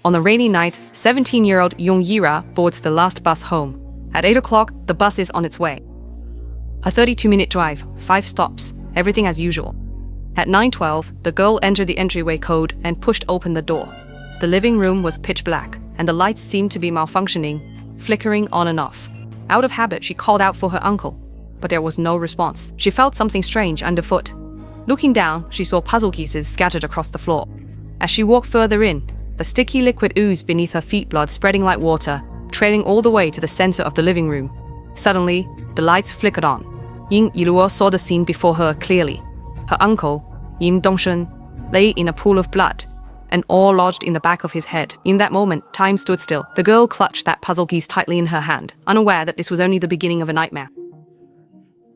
On a rainy night, 17-year-old Jung Yira boards the last bus home. At 8 o'clock, the bus is on its way. A 32-minute drive, 5 stops, everything as usual. At 9:12, the girl entered the entryway code and pushed open the door. The living room was pitch black, and the lights seemed to be malfunctioning, flickering on and off. Out of habit, she called out for her uncle, but there was no response. She felt something strange underfoot. Looking down, she saw puzzle pieces scattered across the floor. As she walked further in, the sticky liquid oozed beneath her feet, blood spreading like water, trailing all the way to the center of the living room. Suddenly, the lights flickered on. Yin Yiluo saw the scene before her clearly. Her uncle, Yin Dongshen, lay in a pool of blood, and all lodged in the back of his head. In that moment, time stood still. The girl clutched that puzzle piece tightly in her hand, unaware that this was only the beginning of a nightmare.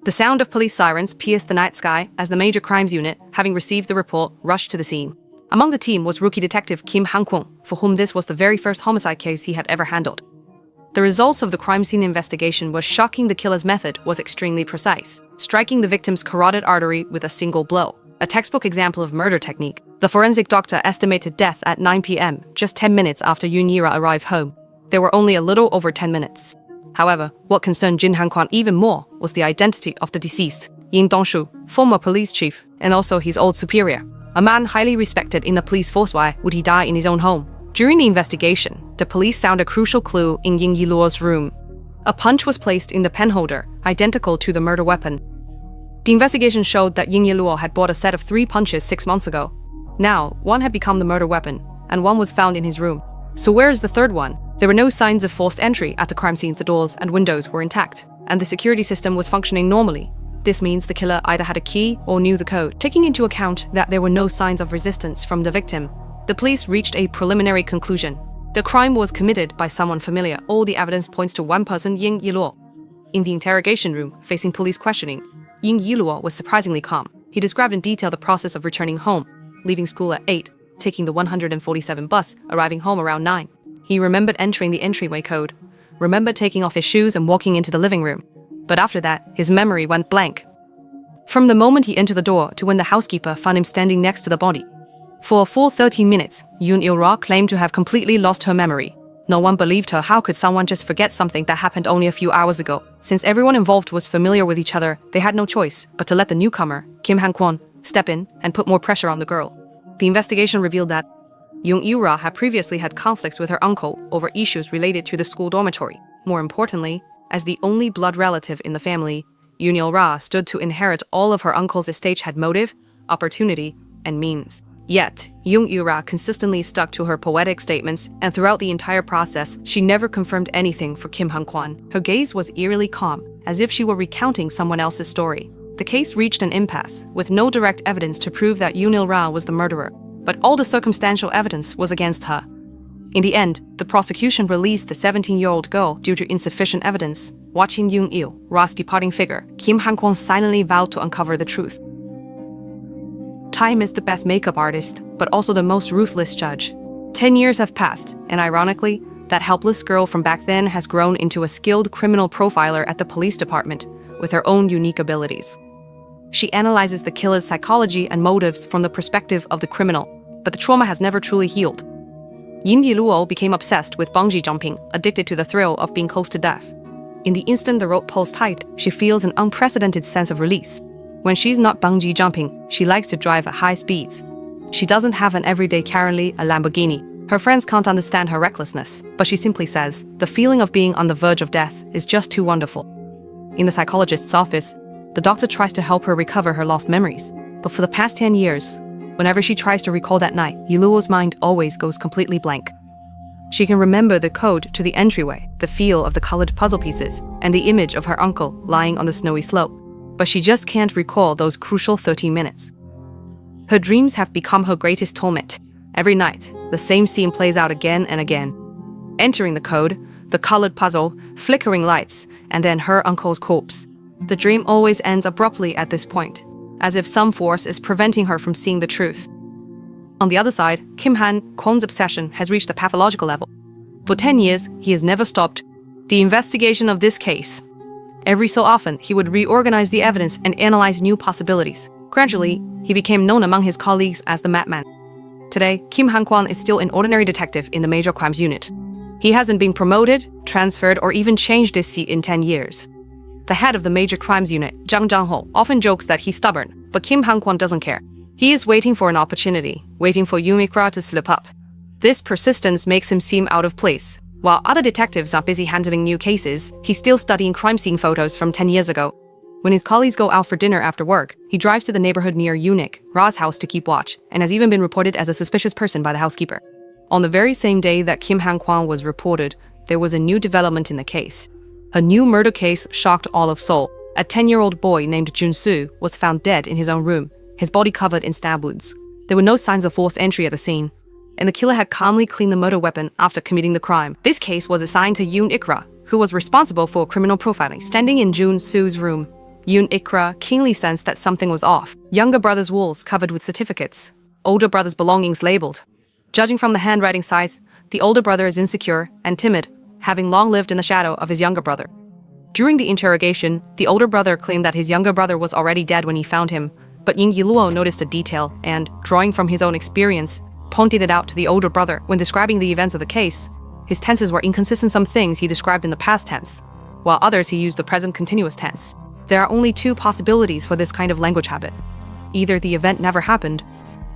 The sound of police sirens pierced the night sky as the Major Crimes Unit, having received the report, rushed to the scene. Among the team was rookie detective Kim Han-kwon, for whom this was the very first homicide case he had ever handled. The results of the crime scene investigation were shocking. The killer's method was extremely precise, striking the victim's carotid artery with a single blow. A textbook example of murder technique. The forensic doctor estimated death at 9 p.m., just 10 minutes after Yun Yira arrived home. There were only a little over 10 minutes. However, what concerned Jin Han-kwon even more was the identity of the deceased, Yin Dongshu, former police chief, and also his old superior. A man highly respected in the police force. Why would he die in his own home? During the investigation, the police found a crucial clue in Yin Yiluo's room. A punch was placed in the pen holder, identical to the murder weapon. The investigation showed that Yin Yiluo had bought a set of 3 punches 6 months ago. Now, one had become the murder weapon, and one was found in his room. So where is the third one? There were no signs of forced entry at the crime scene. The doors and windows were intact, and the security system was functioning normally. This means the killer either had a key or knew the code. Taking into account that there were no signs of resistance from the victim, the police reached a preliminary conclusion. The crime was committed by someone familiar. All the evidence points to one person, Yin Yiluo. In the interrogation room, facing police questioning, Yin Yiluo was surprisingly calm. He described in detail the process of returning home, leaving school at 8, taking the 147 bus, arriving home around 9. He remembered entering the entryway code, remembered taking off his shoes and walking into the living room. But after that, his memory went blank. From the moment he entered the door to when the housekeeper found him standing next to the body. For a full 13 minutes, Yun Il-ra claimed to have completely lost her memory. No one believed her. How could someone just forget something that happened only a few hours ago? Since everyone involved was familiar with each other, they had no choice but to let the newcomer, Kim Han-kwon, step in and put more pressure on the girl. The investigation revealed that Jung Il-ra had previously had conflicts with her uncle over issues related to the school dormitory. More importantly, as the only blood relative in the family, Yun Il-ra stood to inherit all of her uncle's estate, had motive, opportunity, and means. Yet, Jung Il-ra consistently stuck to her poetic statements, and throughout the entire process, she never confirmed anything for Kim Han-kwon. Her gaze was eerily calm, as if she were recounting someone else's story. The case reached an impasse, with no direct evidence to prove that Yun Il-ra was the murderer, but all the circumstantial evidence was against her. In the end, the prosecution released the 17-year-old girl due to insufficient evidence. Watching Jung Il-ra's departing figure, Kim Han-kwon silently vowed to uncover the truth. Time is the best makeup artist, but also the most ruthless judge. 10 years have passed, and ironically, that helpless girl from back then has grown into a skilled criminal profiler at the police department, with her own unique abilities. She analyzes the killer's psychology and motives from the perspective of the criminal, but the trauma has never truly healed. Yin Yiluo became obsessed with bungee jumping, addicted to the thrill of being close to death. In the instant the rope pulls tight, she feels an unprecedented sense of release. When she's not bungee jumping, she likes to drive at high speeds. She doesn't have an everyday Carolee, a Lamborghini. Her friends can't understand her recklessness, but she simply says, the feeling of being on the verge of death is just too wonderful. In the psychologist's office, the doctor tries to help her recover her lost memories. But for the past 10 years, whenever she tries to recall that night, Yiluo's mind always goes completely blank. She can remember the code to the entryway, the feel of the colored puzzle pieces, and the image of her uncle lying on the snowy slope. But she just can't recall those crucial 13 minutes. Her dreams have become her greatest torment. Every night, the same scene plays out again and again. Entering the code, the colored puzzle, flickering lights, and then her uncle's corpse. The dream always ends abruptly at this point, as if some force is preventing her from seeing the truth. On the other side, Kim Han-kwon's obsession has reached a pathological level. For 10 years, he has never stopped the investigation of this case. Every so often, he would reorganize the evidence and analyze new possibilities. Gradually, he became known among his colleagues as the madman. Today, Kim Han-kwon is still an ordinary detective in the Major Crimes Unit. He hasn't been promoted, transferred, or even changed his seat in 10 years. The head of the Major Crimes Unit, Jang Jang-ho, often jokes that he's stubborn, but Kim Han-kwon doesn't care. He is waiting for an opportunity, waiting for Yoon Ik-ra to slip up. This persistence makes him seem out of place. While other detectives are busy handling new cases, he's still studying crime scene photos from 10 years ago. When his colleagues go out for dinner after work, he drives to the neighborhood near Yoon Ik-ra's house to keep watch, and has even been reported as a suspicious person by the housekeeper. On the very same day that Kim Han-kwon was reported, there was a new development in the case. A new murder case shocked all of Seoul. A 10-year-old boy named Jun-soo was found dead in his own room, his body covered in stab wounds. There were no signs of forced entry at the scene, and the killer had calmly cleaned the murder weapon after committing the crime. This case was assigned to Yoon Ik-ra, who was responsible for criminal profiling. Standing in Jun-soo's room, Yoon Ik-ra keenly sensed that something was off. Younger brother's walls covered with certificates, older brother's belongings labeled. Judging from the handwriting size, the older brother is insecure and timid, having long lived in the shadow of his younger brother. During the interrogation, the older brother claimed that his younger brother was already dead when he found him, but Ying Yiluo noticed a detail and, drawing from his own experience, pointed it out to the older brother. When describing the events of the case, his tenses were inconsistent. Some things he described in the past tense, while others he used the present continuous tense. There are only two possibilities for this kind of language habit. Either the event never happened,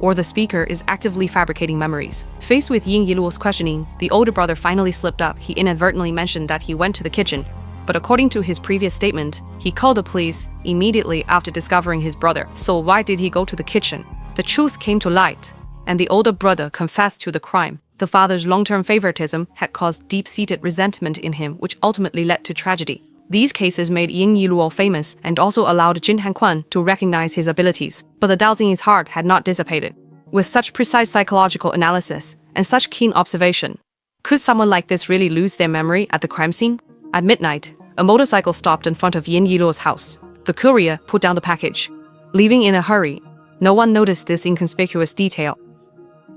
or the speaker is actively fabricating memories. Faced with Ying Yiluo's questioning, the older brother finally slipped up. He inadvertently mentioned that he went to the kitchen, but according to his previous statement, he called the police immediately after discovering his brother. So why did he go to the kitchen? The truth came to light, and the older brother confessed to the crime. The father's long-term favoritism had caused deep-seated resentment in him, which ultimately led to tragedy. These cases made Ying Yiluo famous and also allowed Jin Han-kwon to recognize his abilities. But the doubts in his heart had not dissipated. With such precise psychological analysis and such keen observation, could someone like this really lose their memory at the crime scene? At midnight, a motorcycle stopped in front of Ying Yiluo's house. The courier put down the package, leaving in a hurry. No one noticed this inconspicuous detail.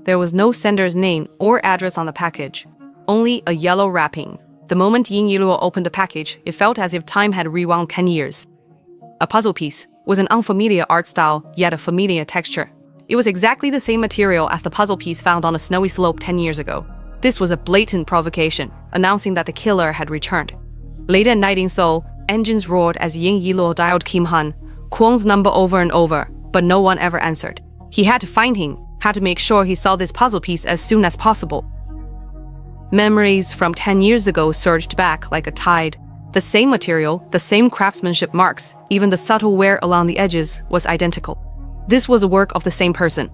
There was no sender's name or address on the package, only a yellow wrapping. The moment Ying Yiluo opened the package, it felt as if time had rewound 10 years. A puzzle piece with an unfamiliar art style, yet a familiar texture. It was exactly the same material as the puzzle piece found on a snowy slope 10 years ago. This was a blatant provocation, announcing that the killer had returned. Late at night in Seoul, engines roared as Ying Yiluo dialed Kim Han-kwon's number over and over, but no one ever answered. He had to find him, had to make sure he saw this puzzle piece as soon as possible. Memories from 10 years ago surged back like a tide. The same material, the same craftsmanship marks, even the subtle wear along the edges was identical. This was a work of the same person.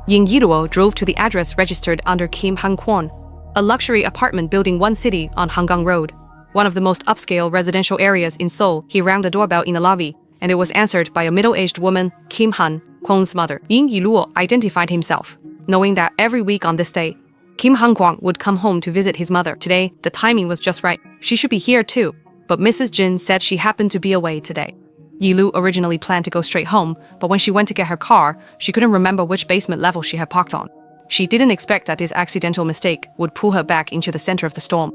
Ying Yiluo drove to the address registered under Kim Han-kwon, a luxury apartment building 1 city on Hangang Road, one of the most upscale residential areas in Seoul. He rang the doorbell in the lobby, and it was answered by a middle-aged woman, Kim Han-kwon's mother. Ying Yiluo identified himself, knowing that every week on this day, Kim Han-kwon would come home to visit his mother. Today, the timing was just right. She should be here too, but Mrs. Jin said she happened to be away today. Yilu originally planned to go straight home, but when she went to get her car, she couldn't remember which basement level she had parked on. She didn't expect that this accidental mistake would pull her back into the center of the storm.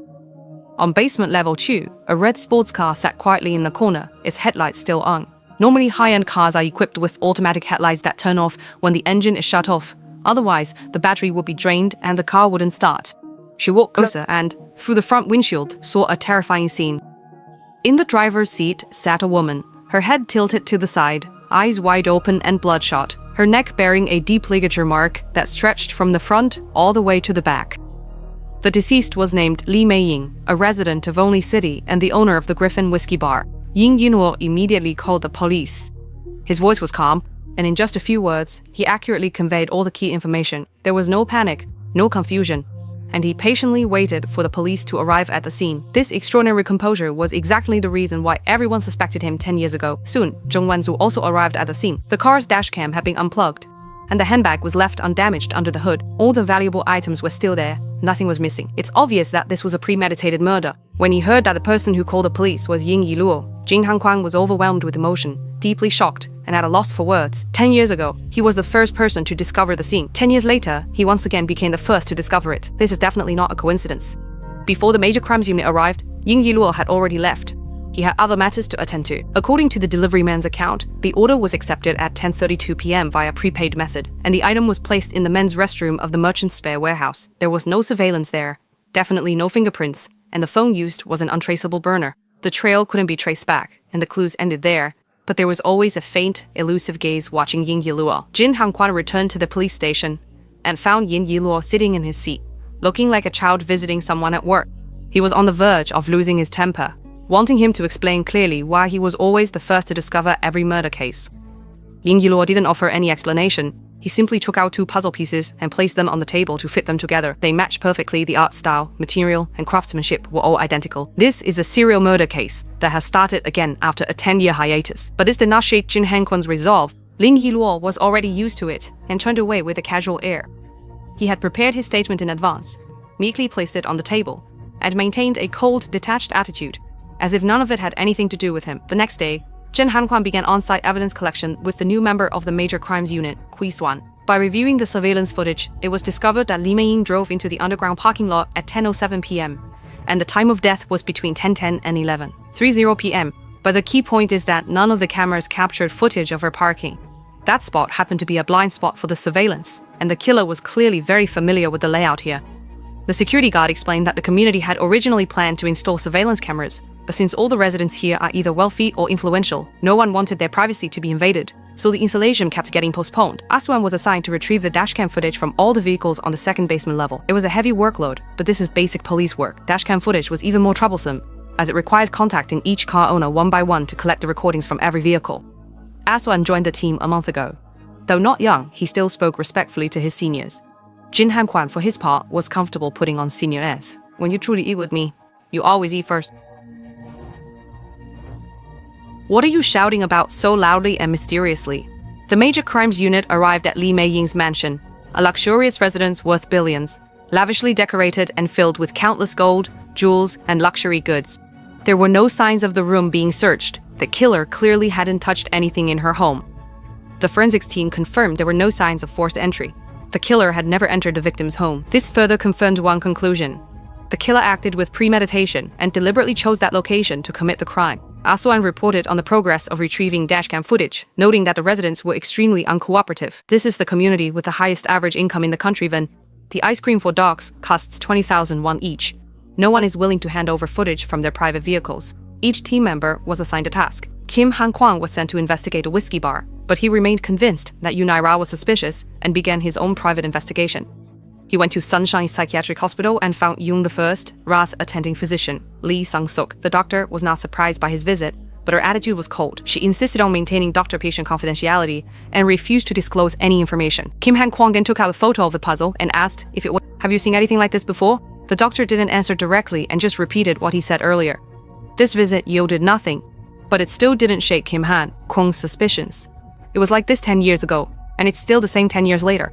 On basement level 2, a red sports car sat quietly in the corner, its headlights still on. Normally, high-end cars are equipped with automatic headlights that turn off when the engine is shut off. Otherwise, the battery would be drained and the car wouldn't start. She walked closer and, through the front windshield, saw a terrifying scene. In the driver's seat sat a woman, her head tilted to the side, eyes wide open and bloodshot, her neck bearing a deep ligature mark that stretched from the front all the way to the back. The deceased was named Lee Mei-ying, a resident of Only City and the owner of the Griffin Whiskey Bar. Ying Yiluo immediately called the police. His voice was calm, and in just a few words, he accurately conveyed all the key information. There was no panic, no confusion, and he patiently waited for the police to arrive at the scene. This extraordinary composure was exactly the reason why everyone suspected him 10 years ago. Soon, Zheng Wenzu also arrived at the scene. The car's dashcam had been unplugged, and the handbag was left undamaged under the hood. All the valuable items were still there. Nothing was missing. It's obvious that this was a premeditated murder. When he heard that the person who called the police was Ying Yiluo, Jin Han-kwon was overwhelmed with emotion, deeply shocked, and at a loss for words. 10 years ago, he was the first person to discover the scene. 10 years later, he once again became the first to discover it. This is definitely not a coincidence. Before the Major Crimes Unit arrived, Ying Yiluo had already left. He had other matters to attend to. According to the delivery man's account, the order was accepted at 10:32 p.m. via prepaid method, and the item was placed in the men's restroom of the merchant's spare warehouse. There was no surveillance there, definitely no fingerprints, and the phone used was an untraceable burner. The trail couldn't be traced back, and the clues ended there, but there was always a faint, elusive gaze watching Yin Yiluo. Jin Hanquan returned to the police station and found Yin Yiluo sitting in his seat, looking like a child visiting someone at work. He was on the verge of losing his temper, wanting him to explain clearly why he was always the first to discover every murder case. Yin Yiluo didn't offer any explanation. He simply took out 2 puzzle pieces and placed them on the table to fit them together. They matched perfectly. The art style, material, and craftsmanship were all identical. This is a serial murder case that has started again after a 10-year hiatus. But this did not shake Jin Hanquan's resolve. Yin Yiluo was already used to it and turned away with a casual air. He had prepared his statement in advance, meekly placed it on the table, and maintained a cold, detached attitude, as if none of it had anything to do with him. The next day, Jin Hanquan began on-site evidence collection with the new member of the Major Crimes Unit, Kui Suan. By reviewing the surveillance footage, it was discovered that Li Meiying drove into the underground parking lot at 10:07 p.m., and the time of death was between 10:10 and 11:30 p.m. But the key point is that none of the cameras captured footage of her parking. That spot happened to be a blind spot for the surveillance, and the killer was clearly very familiar with the layout here. The security guard explained that the community had originally planned to install surveillance cameras, but since all the residents here are either wealthy or influential, no one wanted their privacy to be invaded, so the installation kept getting postponed. Asuan was assigned to retrieve the dashcam footage from all the vehicles on the second basement level. It was a heavy workload, but this is basic police work. Dashcam footage was even more troublesome, as it required contacting each car owner one by one to collect the recordings from every vehicle. Asuan joined the team a month ago. Though not young, he still spoke respectfully to his seniors. Jin Hanquan, for his part, was comfortable putting on senior S. When you truly eat with me, you always eat first. What are you shouting about so loudly and mysteriously? The Major Crimes Unit arrived at Li Meiying's mansion, a luxurious residence worth billions, lavishly decorated and filled with countless gold, jewels, and luxury goods. There were no signs of the room being searched. The killer clearly hadn't touched anything in her home. The forensics team confirmed there were no signs of forced entry. The killer had never entered the victim's home. This further confirmed one conclusion. The killer acted with premeditation and deliberately chose that location to commit the crime. Asuan reported on the progress of retrieving dashcam footage, noting that the residents were extremely uncooperative. This is the community with the highest average income in the country. Then, the ice cream for dogs costs 20,000 won each. No one is willing to hand over footage from their private vehicles. Each team member was assigned a task. Kim Hanquan was sent to investigate a whiskey bar, but he remained convinced that Yunaira was suspicious and began his own private investigation. He went to Sunshine Psychiatric Hospital and found Yung I, Ra's attending physician, Lee Sang-suk. The doctor was not surprised by his visit, but her attitude was cold. She insisted on maintaining doctor-patient confidentiality and refused to disclose any information. Kim Hanquan then took out a photo of the puzzle and asked if it was, "Have you seen anything like this before?" The doctor didn't answer directly and just repeated what he said earlier. This visit yielded nothing, but it still didn't shake Kim Hanquan's suspicions. It was like this 10 years ago, and it's still the same 10 years later.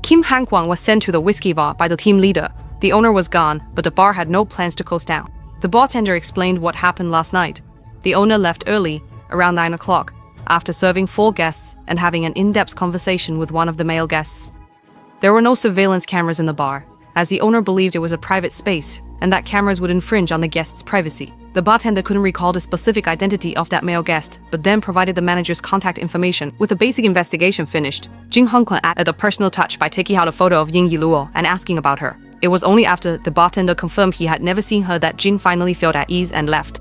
Kim Hanquan was sent to the whiskey bar by the team leader. The owner was gone, but the bar had no plans to close down. The bartender explained what happened last night. The owner left early, around 9 o'clock, after serving 4 guests and having an in-depth conversation with one of the male guests. There were no surveillance cameras in the bar, as the owner believed it was a private space, and that cameras would infringe on the guest's privacy. The bartender couldn't recall the specific identity of that male guest, but then provided the manager's contact information. With the basic investigation finished, Jin Hanquan added a personal touch by taking out a photo of Yin Yiluo and asking about her. It was only after the bartender confirmed he had never seen her that Jin finally felt at ease and left.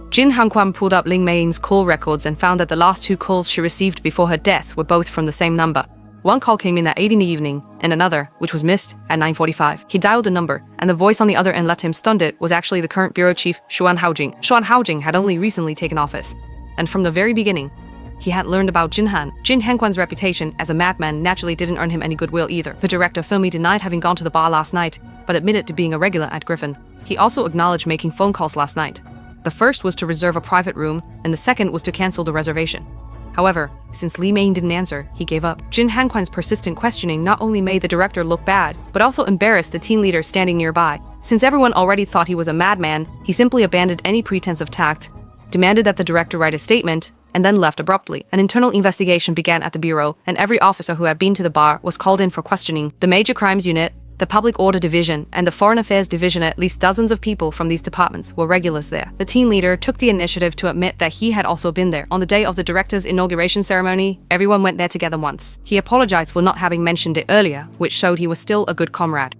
Jin Hanquan pulled up Li Meiying's call records and found that the last 2 calls she received before her death were both from the same number. One call came in at 8 in the evening, and another, which was missed, at 9:45. He dialed the number, and the voice on the other end left him stunned. It was actually the current bureau chief, Xuan Haojing. Xuan Haojing had only recently taken office, and from the very beginning, he had learned about Jin Hanquan's reputation as a madman naturally didn't earn him any goodwill either. The director firmly denied having gone to the bar last night, but admitted to being a regular at Griffin. He also acknowledged making phone calls last night. The first was to reserve a private room, and the second was to cancel the reservation. However, since Li Meiying didn't answer, he gave up. Jin Hanquan's persistent questioning not only made the director look bad, but also embarrassed the team leader standing nearby. Since everyone already thought he was a madman, he simply abandoned any pretense of tact, demanded that the director write a statement, and then left abruptly. An internal investigation began at the bureau, and every officer who had been to the bar was called in for questioning. The Major Crimes Unit, The Public Order Division and the Foreign Affairs Division, at least dozens of people from these departments, were regulars there. The team leader took the initiative to admit that he had also been there. On the day of the director's inauguration ceremony, everyone went there together once. He apologized for not having mentioned it earlier, which showed he was still a good comrade.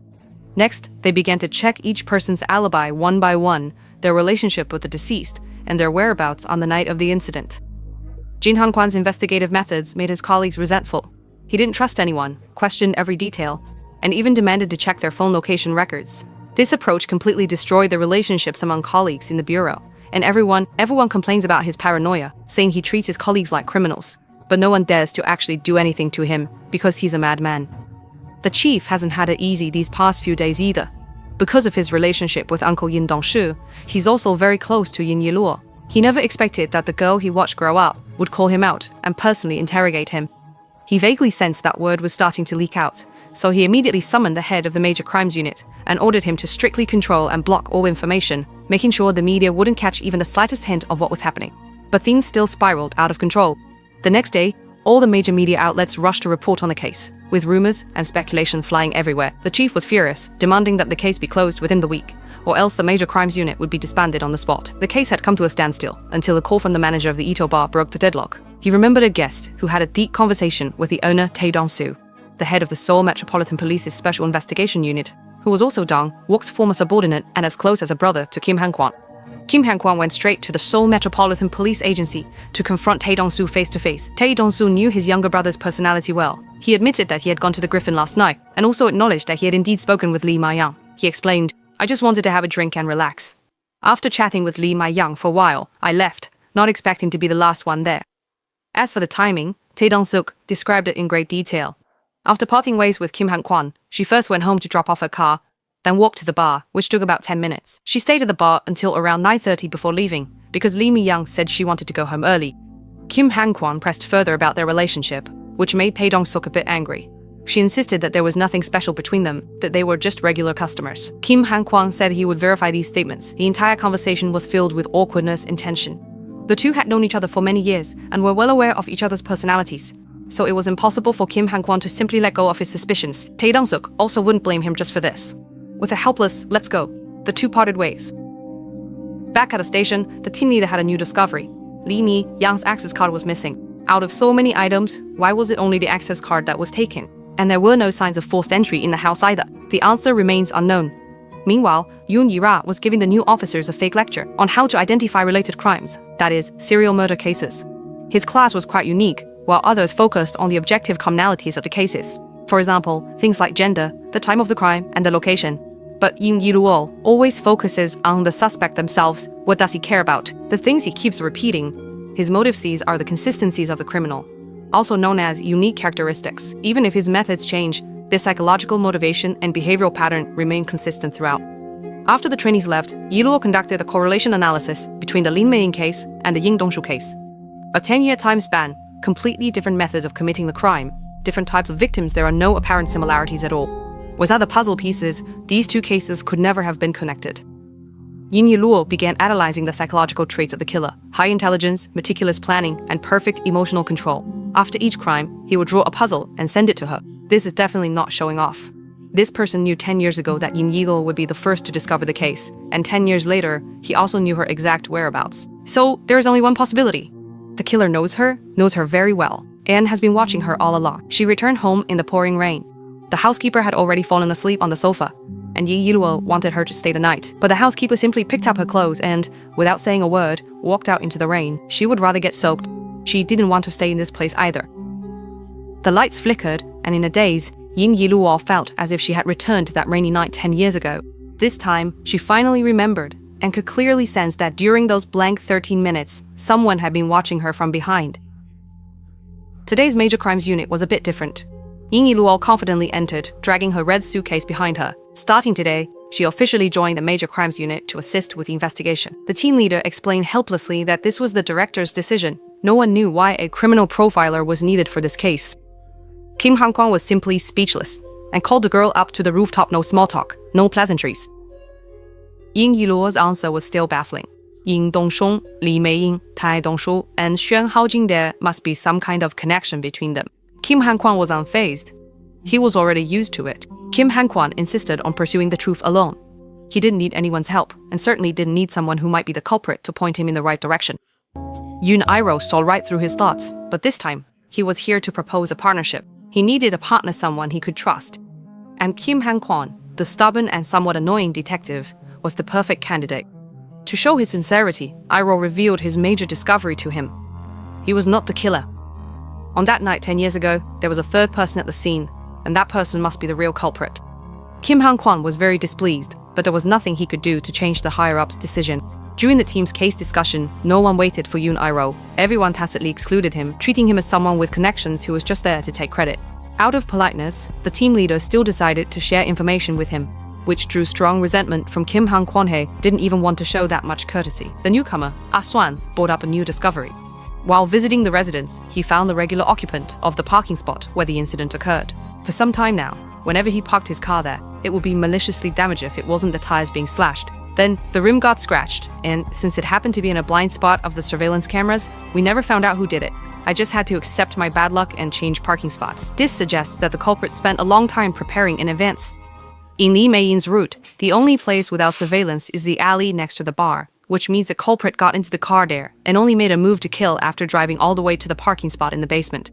Next, they began to check each person's alibi one by one, their relationship with the deceased, and their whereabouts on the night of the incident. Jin Han-kwan's investigative methods made his colleagues resentful. He didn't trust anyone, questioned every detail, and even demanded to check their phone location records. This approach completely destroyed the relationships among colleagues in the bureau, and everyone complains about his paranoia, saying he treats his colleagues like criminals, but no one dares to actually do anything to him because he's a madman. The chief hasn't had it easy these past few days either. Because of his relationship with Uncle Yin Dongshu, he's also very close to Yin Yiluo. He never expected that the girl he watched grow up would call him out and personally interrogate him. He vaguely sensed that word was starting to leak out, so he immediately summoned the head of the Major Crimes Unit and ordered him to strictly control and block all information, making sure the media wouldn't catch even the slightest hint of what was happening. But things still spiraled out of control. The next day, all the major media outlets rushed to report on the case, with rumors and speculation flying everywhere. The chief was furious, demanding that the case be closed within the week, or else the Major Crimes Unit would be disbanded on the spot. The case had come to a standstill until a call from the manager of the Ito bar broke the deadlock. He remembered a guest who had a deep conversation with the owner, Tae Dong-soo, the head of the Seoul Metropolitan Police's Special Investigation Unit, who was also Dong Wook's former subordinate and as close as a brother to Kim Han-kwan. Kim Han-kwan went straight to the Seoul Metropolitan Police Agency to confront Tae Dong-soo face-to-face. Tae Dong-soo knew his younger brother's personality well. He admitted that he had gone to the Griffin last night, and also acknowledged that he had indeed spoken with Lee Ma-young. He explained, "I just wanted to have a drink and relax. After chatting with Lee Ma-young for a while, I left, not expecting to be the last one there." As for the timing, Tae Dong-soo described it in great detail. After parting ways with Kim Han-kwan, she first went home to drop off her car, then walked to the bar, which took about 10 minutes. She stayed at the bar until around 9:30 before leaving, because Lee Mi-young said she wanted to go home early. Kim Han-kwan pressed further about their relationship, which made Tae Dong-suk a bit angry. She insisted that there was nothing special between them, that they were just regular customers. Kim Han-kwan said he would verify these statements. The entire conversation was filled with awkwardness and tension. The two had known each other for many years and were well aware of each other's personalities, so it was impossible for Kim Han-kwan to simply let go of his suspicions. Tae Dong-suk also wouldn't blame him just for this. With a helpless, "Let's go," the two parted ways. Back at the station, the team leader had a new discovery. Lee Mi-young's access card was missing. Out of so many items, why was it only the access card that was taken? And there were no signs of forced entry in the house either. The answer remains unknown. Meanwhile, Yoon Yi-ra was giving the new officers a fake lecture on how to identify related crimes, that is, serial murder cases. His class was quite unique, while others focused on the objective commonalities of the cases. For example, things like gender, the time of the crime, and the location. But Yin Yiluo always focuses on the suspect themselves. What does he care about? The things he keeps repeating. His motives are the consistencies of the criminal, also known as unique characteristics. Even if his methods change, their psychological motivation and behavioral pattern remain consistent throughout. After the trainees left, Yiluo conducted a correlation analysis between the Lin Mei-yin case and the Yin Dongshu case. A 10-year time span, completely different methods of committing the crime, different types of victims, there are no apparent similarities at all. Without the puzzle pieces, these two cases could never have been connected. Yin Yiluo began analyzing the psychological traits of the killer: high intelligence, meticulous planning, and perfect emotional control. After each crime, he would draw a puzzle and send it to her. This is definitely not showing off. This person knew 10 years ago that Yin Yiluo would be the first to discover the case, and 10 years later, he also knew her exact whereabouts. So, there is only one possibility. The killer knows her very well, and has been watching her all along. She returned home in the pouring rain. The housekeeper had already fallen asleep on the sofa, and Yin Yiluo wanted her to stay the night. But the housekeeper simply picked up her clothes and, without saying a word, walked out into the rain. She would rather get soaked. She didn't want to stay in this place either. The lights flickered, and in a daze, Yin Yiluo felt as if she had returned to that rainy night 10 years ago. This time, she finally remembered, and could clearly sense that during those blank 13 minutes, someone had been watching her from behind. Today's Major Crimes Unit was a bit different. Yin Yiluo confidently entered, dragging her red suitcase behind her. Starting today, she officially joined the Major Crimes Unit to assist with the investigation. The team leader explained helplessly that this was the director's decision. No one knew why a criminal profiler was needed for this case. Kim Han-kwan was simply speechless, and called the girl up to the rooftop. No small talk, no pleasantries. Yin Yiluo's answer was still baffling. Yin Dongshong, Li Mei-yin, Tae Dongshu, and Xuan Haojing, there must be some kind of connection between them. Kim Han-kwan was unfazed. He was already used to it. Kim Han-kwan insisted on pursuing the truth alone. He didn't need anyone's help, and certainly didn't need someone who might be the culprit to point him in the right direction. Yoon Iro saw right through his thoughts, but this time, he was here to propose a partnership. He needed a partner, someone he could trust. And Kim Han-kwan, the stubborn and somewhat annoying detective, was the perfect candidate. To show his sincerity, Iro revealed his major discovery to him. He was not the killer. On that night 10 years ago, there was a third person at the scene, and that person must be the real culprit. Kim Han-kwan was very displeased, but there was nothing he could do to change the higher-ups' decision. During the team's case discussion, no one waited for Yoon Iro. Everyone tacitly excluded him, treating him as someone with connections who was just there to take credit. Out of politeness, the team leader still decided to share information with him, which drew strong resentment from Kim Han-kwan. Didn't even want to show that much courtesy. The newcomer, Ah Swan, brought up a new discovery. While visiting the residence, he found the regular occupant of the parking spot where the incident occurred. For some time now, whenever he parked his car there, it would be maliciously damaged if it wasn't the tires being slashed. Then, the rim got scratched, and since it happened to be in a blind spot of the surveillance cameras, we never found out who did it. I just had to accept my bad luck and change parking spots. This suggests that the culprit spent a long time preparing in advance. In Lee Mei-yin's route, the only place without surveillance is the alley next to the bar, which means the culprit got into the car there and only made a move to kill after driving all the way to the parking spot in the basement.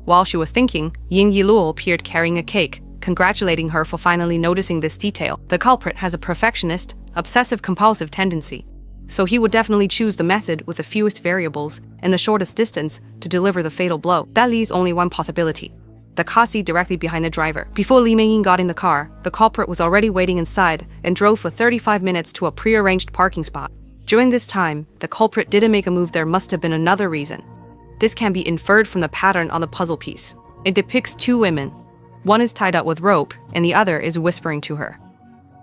While she was thinking, Ying Yiluo appeared carrying a cake, congratulating her for finally noticing this detail. The culprit has a perfectionist, obsessive-compulsive tendency, so he would definitely choose the method with the fewest variables and the shortest distance to deliver the fatal blow. That leaves only one possibility: the car seat directly behind the driver. Before Lee Mei-yin got in the car, the culprit was already waiting inside and drove for 35 minutes to a pre-arranged parking spot. During this time, the culprit didn't make a move. There must have been another reason. This can be inferred from the pattern on the puzzle piece. It depicts two women. One is tied up with rope, and the other is whispering to her.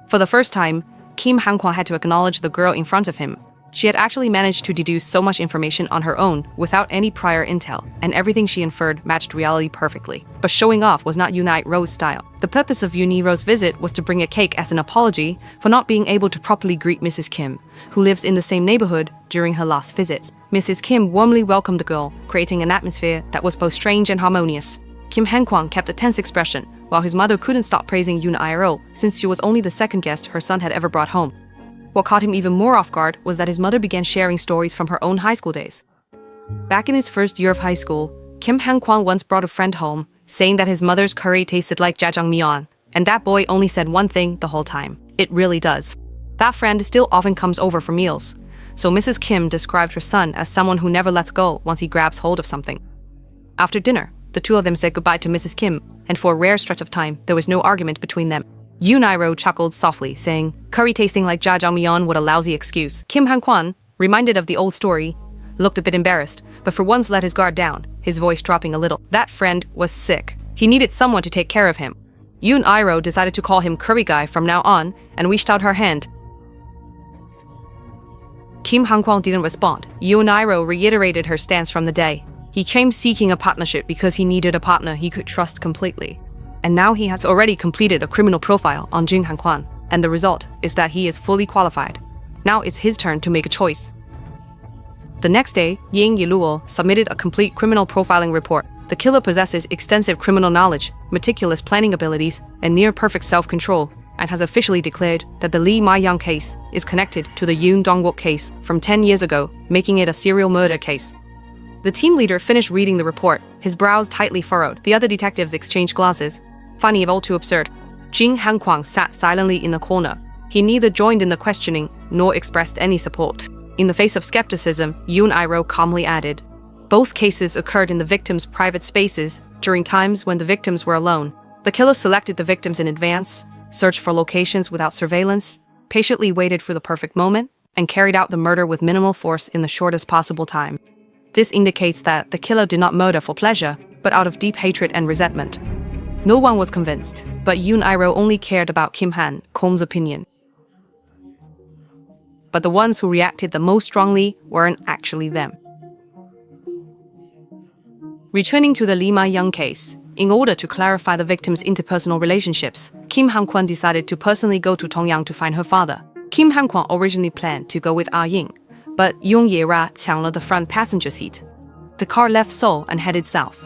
For the first time, Kim Han-kwan had to acknowledge the girl in front of him. She had actually managed to deduce so much information on her own without any prior intel, and everything she inferred matched reality perfectly. But showing off was not Yoon Iro's style. The purpose of Yoon Iro's visit was to bring a cake as an apology for not being able to properly greet Mrs. Kim, who lives in the same neighborhood, during her last visits. Mrs. Kim warmly welcomed the girl, creating an atmosphere that was both strange and harmonious. Kim Han-kwan kept a tense expression, while his mother couldn't stop praising Yoon Iro since she was only the second guest her son had ever brought home. What caught him even more off guard was that his mother began sharing stories from her own high school days. Back in his first year of high school, Kim Han-kwan once brought a friend home, saying that his mother's curry tasted like jjajangmyeon, and that boy only said one thing the whole time: it really does. That friend still often comes over for meals, so Mrs. Kim described her son as someone who never lets go once he grabs hold of something. After dinner, the two of them said goodbye to Mrs. Kim, and for a rare stretch of time, there was no argument between them. Yoon Iro chuckled softly, saying, "Curry tasting like jjajangmyeon, what a lousy excuse." Kim Han-kwan, reminded of the old story, looked a bit embarrassed, but for once let his guard down, his voice dropping a little. That friend was sick. He needed someone to take care of him. Yoon Iro decided to call him Curry Guy from now on and reached out her hand. Kim Han-kwan didn't respond. Yoon Iro reiterated her stance from the day. He came seeking a partnership because he needed a partner he could trust completely. And now he has already completed a criminal profile on Jin Han-kwan, and the result is that he is fully qualified. Now it's his turn to make a choice. The next day, Ying Yiluo submitted a complete criminal profiling report. The killer possesses extensive criminal knowledge, meticulous planning abilities, and near-perfect self-control, and has officially declared that the Lee Ma-young case is connected to the Yoon Dong-wook case from 10 years ago, making it a serial murder case. The team leader finished reading the report, his brows tightly furrowed. The other detectives exchanged glances, finding it all too absurd. Jin Han-kwan sat silently in the corner. He neither joined in the questioning nor expressed any support. In the face of skepticism, Yoon Iro calmly added, "Both cases occurred in the victims' private spaces during times when the victims were alone. The killer selected the victims in advance, searched for locations without surveillance, patiently waited for the perfect moment, and carried out the murder with minimal force in the shortest possible time. This indicates that the killer did not murder for pleasure, but out of deep hatred and resentment." No one was convinced, but Yoon Iro only cared about Kim Han-kwan's opinion. But the ones who reacted the most strongly weren't actually them. Returning to the Lee Ma-young case, in order to clarify the victims' interpersonal relationships, Kim Han-kwan decided to personally go to Tongyang to find her father. Kim Han-kwan originally planned to go with Ah-ying, but Yong Ye-ra 抢了 the front passenger seat. The car left Seoul and headed south.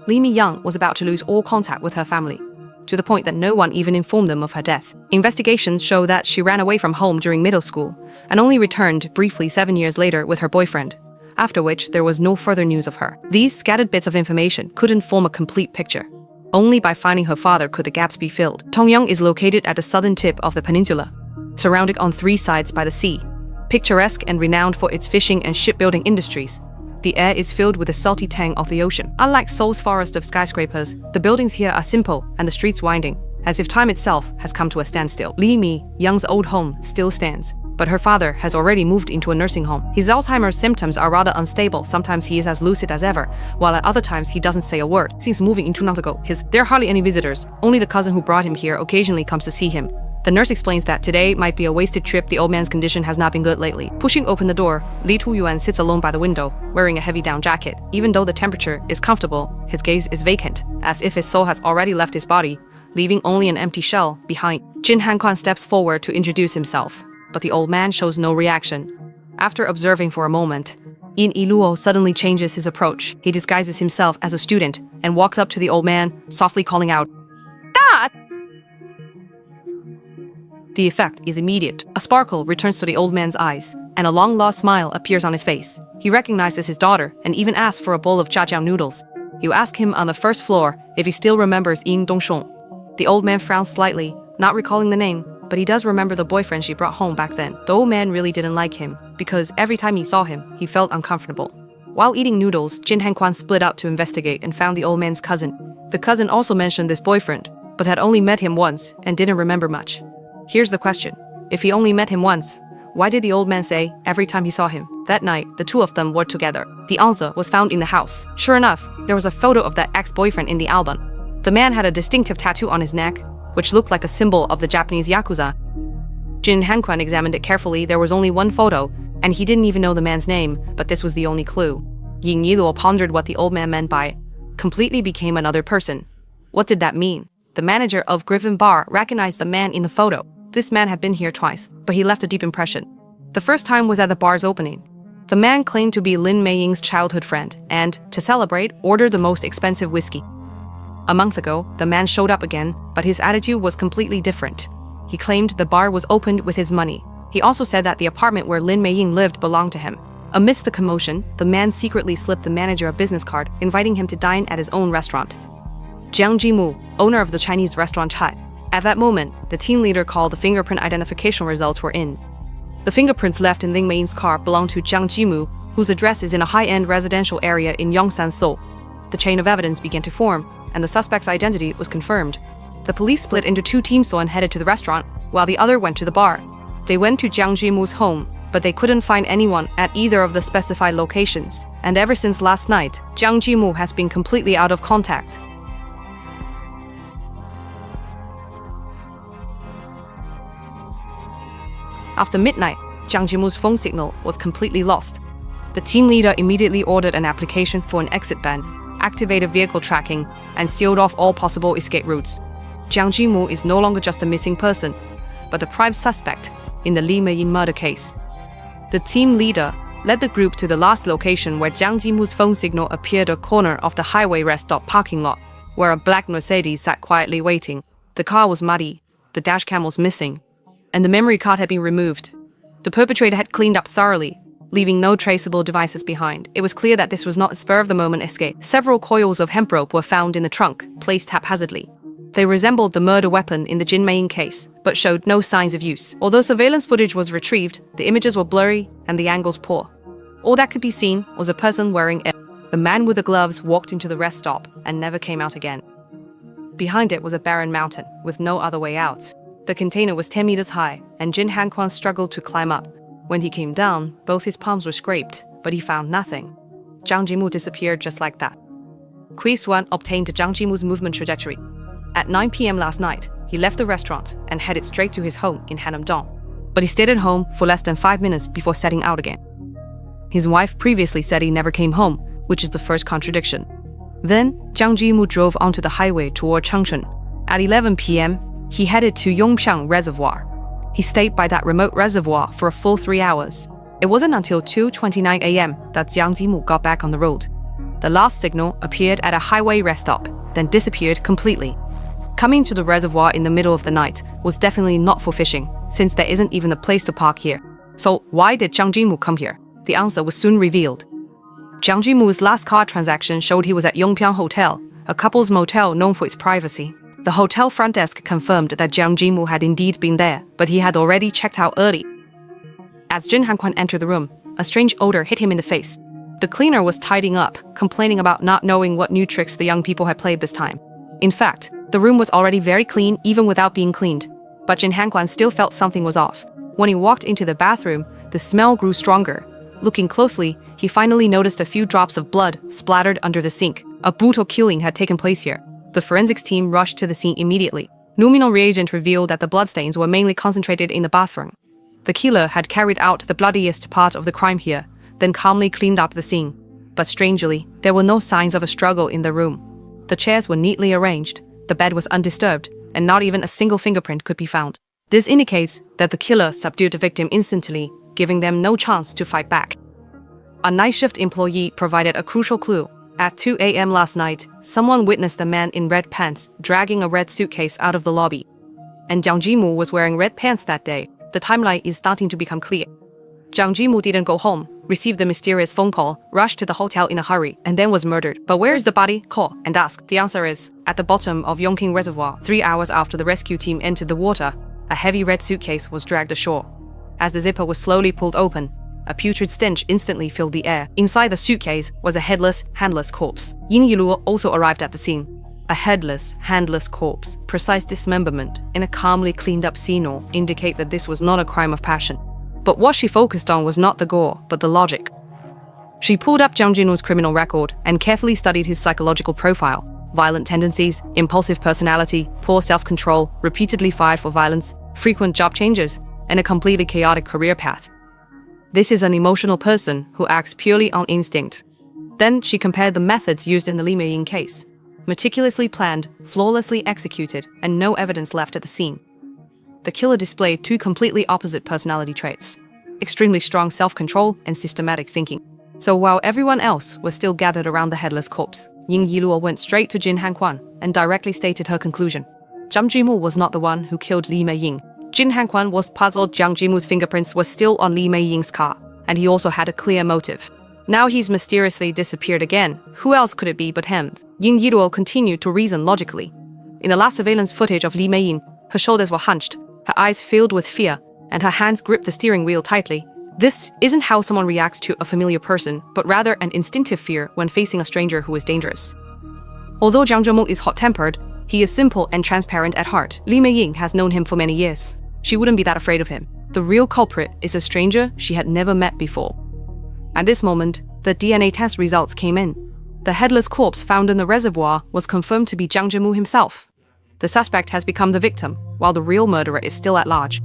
Li Mi-young was about to lose all contact with her family, to the point that no one even informed them of her death. Investigations show that she ran away from home during middle school and only returned briefly 7 years later with her boyfriend, after which there was no further news of her. These scattered bits of information couldn't form a complete picture. Only by finding her father could the gaps be filled. Tongyang is located at the southern tip of the peninsula, surrounded on 3 sides by the sea. Picturesque and renowned for its fishing and shipbuilding industries, the air is filled with the salty tang of the ocean. Unlike Seoul's forest of skyscrapers, the buildings here are simple and the streets winding, as if time itself has come to a standstill. Li Mi-young's old home still stands, but her father has already moved into a nursing home. His Alzheimer's symptoms are rather unstable. Sometimes he is as lucid as ever, while at other times he doesn't say a word. Since moving in 2 months ago, there are hardly any visitors. Only the cousin who brought him here occasionally comes to see him. The nurse explains that today might be a wasted trip. The old man's condition has not been good lately. Pushing open the door, Li Tu-yuan sits alone by the window, wearing a heavy down jacket. Even though the temperature is comfortable, his gaze is vacant, as if his soul has already left his body, leaving only an empty shell behind. Jin Han-kwan steps forward to introduce himself, but the old man shows no reaction. After observing for a moment, Yin Iluo suddenly changes his approach. He disguises himself as a student and walks up to the old man, softly calling out, "Dad!" The effect is immediate. A sparkle returns to the old man's eyes, and a long-lost smile appears on his face. He recognizes his daughter and even asks for a bowl of jiajiao noodles. You ask him on the first floor if he still remembers Ying Dongshong. The old man frowns slightly, not recalling the name, but he does remember the boyfriend she brought home back then. The old man really didn't like him, because every time he saw him, he felt uncomfortable. While eating noodles, Jin Han-kwan split up to investigate and found the old man's cousin. The cousin also mentioned this boyfriend, but had only met him once and didn't remember much. Here's the question. If he only met him once, why did the old man say every time he saw him? That night, the two of them were together. The answer was found in the house. Sure enough, there was a photo of that ex-boyfriend in the album. The man had a distinctive tattoo on his neck, which looked like a symbol of the Japanese Yakuza. Jin Han-kwan examined it carefully. There was only one photo, and he didn't even know the man's name, but this was the only clue. Ying Yiluo pondered what the old man meant by completely became another person. What did that mean? The manager of Griffin Bar recognized the man in the photo. This man had been here twice, but he left a deep impression. The first time was at the bar's opening. The man claimed to be Lin Mei-ying's childhood friend and, to celebrate, ordered the most expensive whiskey. A month ago, the man showed up again, but his attitude was completely different. He claimed the bar was opened with his money. He also said that the apartment where Lin Mei-ying lived belonged to him. Amidst the commotion, the man secretly slipped the manager a business card, inviting him to dine at his own restaurant. Jiang Jimu, owner of the Chinese restaurant Hut. At that moment, the team leader called the fingerprint identification results were in. The fingerprints left in Lin Mei-ying's car belonged to Jiang Jimu, whose address is in a high-end residential area in Yongsan, Seoul. The chain of evidence began to form, and the suspect's identity was confirmed. The police split into 2 teams and headed to the restaurant, while the other went to the bar. They went to Jiang Jimu's home, but they couldn't find anyone at either of the specified locations. And ever since last night, Jiang Jimu has been completely out of contact. After midnight, Jiang Jimu's phone signal was completely lost. The team leader immediately ordered an application for an exit ban, activated vehicle tracking, and sealed off all possible escape routes. Jiang Jimu is no longer just a missing person, but the prime suspect in the Li Mei-ying murder case. The team leader led the group to the last location where Jiang Jimu's phone signal appeared at the corner of the highway rest stop parking lot, where a black Mercedes sat quietly waiting. The car was muddy, the dash cam was missing, and the memory card had been removed. The perpetrator had cleaned up thoroughly, leaving no traceable devices behind. It was clear that this was not a spur-of-the-moment escape. Several coils of hemp rope were found in the trunk, placed haphazardly. They resembled the murder weapon in the Jin Mei-ying case, but showed no signs of use. Although surveillance footage was retrieved, the images were blurry and the angles poor. All that could be seen was a person wearing it. The man with the gloves walked into the rest stop and never came out again. Behind it was a barren mountain, with no other way out. The container was 10 meters high, and Jin Han-kwan struggled to climb up. When he came down, both his palms were scraped, but he found nothing. Jiang Jimu disappeared just like that. Kui Suan obtained Jiang Jimu's movement trajectory. At 9 p.m. last night, he left the restaurant and headed straight to his home in Hanam-dong. But he stayed at home for less than 5 minutes before setting out again. His wife previously said he never came home, which is the first contradiction. Then, Jiang Jimu drove onto the highway toward Changchun. At 11 p.m., he headed to Yongpyang Reservoir. He stayed by that remote reservoir for a full 3 hours. It wasn't until 2:29 a.m. that Jiang Jimu got back on the road. The last signal appeared at a highway rest stop, then disappeared completely. Coming to the reservoir in the middle of the night was definitely not for fishing, since there isn't even a place to park here. So why did Jiang Jinmu come here? The answer was soon revealed. Jiang Jinmu's last car transaction showed he was at Yongpyang Hotel, a couple's motel known for its privacy. The hotel front desk confirmed that Jiang Jinmu had indeed been there, but he had already checked out early. As Jin Hanquan entered the room, a strange odor hit him in the face. The cleaner was tidying up, complaining about not knowing what new tricks the young people had played this time. In fact, the room was already very clean even without being cleaned. But Jin Hanquan still felt something was off. When he walked into the bathroom, the smell grew stronger. Looking closely, he finally noticed a few drops of blood splattered under the sink. A brutal killing had taken place here. The forensics team rushed to the scene immediately. Luminol reagent revealed that the bloodstains were mainly concentrated in the bathroom. The killer had carried out the bloodiest part of the crime here, then calmly cleaned up the scene. But strangely, there were no signs of a struggle in the room. The chairs were neatly arranged, the bed was undisturbed, and not even a single fingerprint could be found. This indicates that the killer subdued the victim instantly, giving them no chance to fight back. A night shift employee provided a crucial clue. At 2 a.m. last night, someone witnessed a man in red pants dragging a red suitcase out of the lobby. And Jiang Jinmu was wearing red pants that day. The timeline is starting to become clear. Jiang Jinmu didn't go home, received the mysterious phone call, rushed to the hotel in a hurry, and then was murdered. But where is the body? Call and ask. The answer is, at the bottom of Yongqing Reservoir. 3 hours after the rescue team entered the water, a heavy red suitcase was dragged ashore. As the zipper was slowly pulled open, a putrid stench instantly filled the air. Inside the suitcase was a headless, handless corpse. Yin Yiluo also arrived at the scene. A headless, handless corpse, precise dismemberment, and a calmly cleaned-up scene indicate that this was not a crime of passion. But what she focused on was not the gore, but the logic. She pulled up Jiang Jinmu's criminal record and carefully studied his psychological profile. Violent tendencies, impulsive personality, poor self-control, repeatedly fired for violence, frequent job changes, and a completely chaotic career path. This is an emotional person who acts purely on instinct. Then she compared the methods used in the Li Meiying case. Meticulously planned, flawlessly executed, and no evidence left at the scene. The killer displayed two completely opposite personality traits: extremely strong self-control and systematic thinking. So while everyone else was still gathered around the headless corpse, Yin Yiluo went straight to Jin Hanquan and directly stated her conclusion. Jiang Jinmu was not the one who killed Li Meiying. Jin Hanquan was puzzled. Jiang Jinmu's fingerprints were still on Li Meiying's car, and he also had a clear motive. Now he's mysteriously disappeared again. Who else could it be but him? Yin Yiluo continued to reason logically. In the last surveillance footage of Li Meiying, her shoulders were hunched, her eyes filled with fear, and her hands gripped the steering wheel tightly. This isn't how someone reacts to a familiar person, but rather an instinctive fear when facing a stranger who is dangerous. Although Jiang Zhengmu is hot-tempered, he is simple and transparent at heart. Li Meiying has known him for many years. She wouldn't be that afraid of him. The real culprit is a stranger she had never met before. At this moment, the DNA test results came in. The headless corpse found in the reservoir was confirmed to be Jiang Zhengmu himself. The suspect has become the victim, while the real murderer is still at large.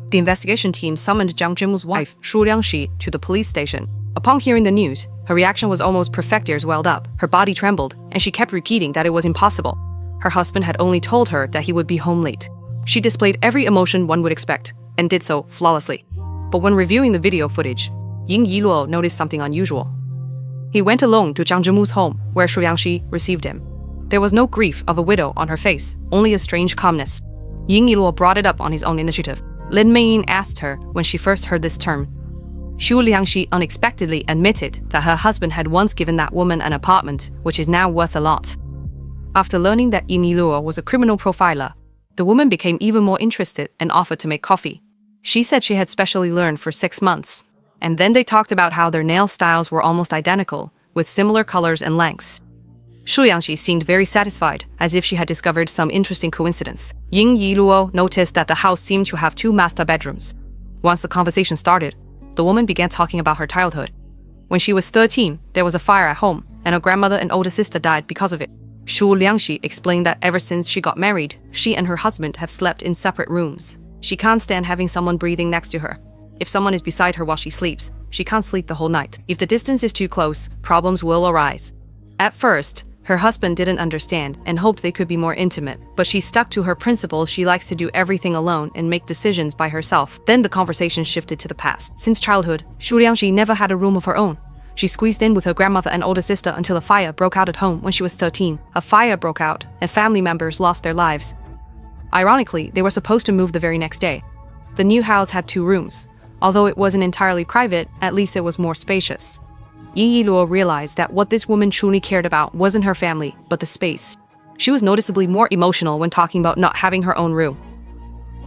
The investigation team summoned Jiang Zhengmu's wife, Shu Liangxi, to the police station. Upon hearing the news, her reaction was almost perfect. Tears welled up, her body trembled, and she kept repeating that it was impossible. Her husband had only told her that he would be home late. She displayed every emotion one would expect, and did so flawlessly. But when reviewing the video footage, Yin Yiluo noticed something unusual. He went alone to Jiang Zhengmu's home, where Shu Liangxi received him. There was no grief of a widow on her face, only a strange calmness. Yin Yiluo brought it up on his own initiative. Lin Meiying asked her when she first heard this term. Shu Liangxi unexpectedly admitted that her husband had once given that woman an apartment, which is now worth a lot. After learning that Yin Yiluo was a criminal profiler, the woman became even more interested and offered to make coffee. She said she had specially learned for 6 months. And then they talked about how their nail styles were almost identical, with similar colors and lengths. Shu Liangxi seemed very satisfied, as if she had discovered some interesting coincidence. Yin Yiluo noticed that the house seemed to have 2 master bedrooms. Once the conversation started, the woman began talking about her childhood. When she was 13, there was a fire at home, and her grandmother and older sister died because of it. Shu Liangxi explained that ever since she got married, she and her husband have slept in separate rooms. She can't stand having someone breathing next to her. If someone is beside her while she sleeps, she can't sleep the whole night. If the distance is too close, problems will arise. At first, her husband didn't understand and hoped they could be more intimate, but she stuck to her principle. She likes to do everything alone and make decisions by herself. Then the conversation shifted to the past. Since childhood, Shu Liangxi never had a room of her own. She squeezed in with her grandmother and older sister until a fire broke out at home when she was 13. A fire broke out, and family members lost their lives. Ironically, they were supposed to move the very next day. The new house had 2 rooms. Although it wasn't entirely private, at least it was more spacious. Ying Yiluo realized that what this woman truly cared about wasn't her family, but the space. She was noticeably more emotional when talking about not having her own room.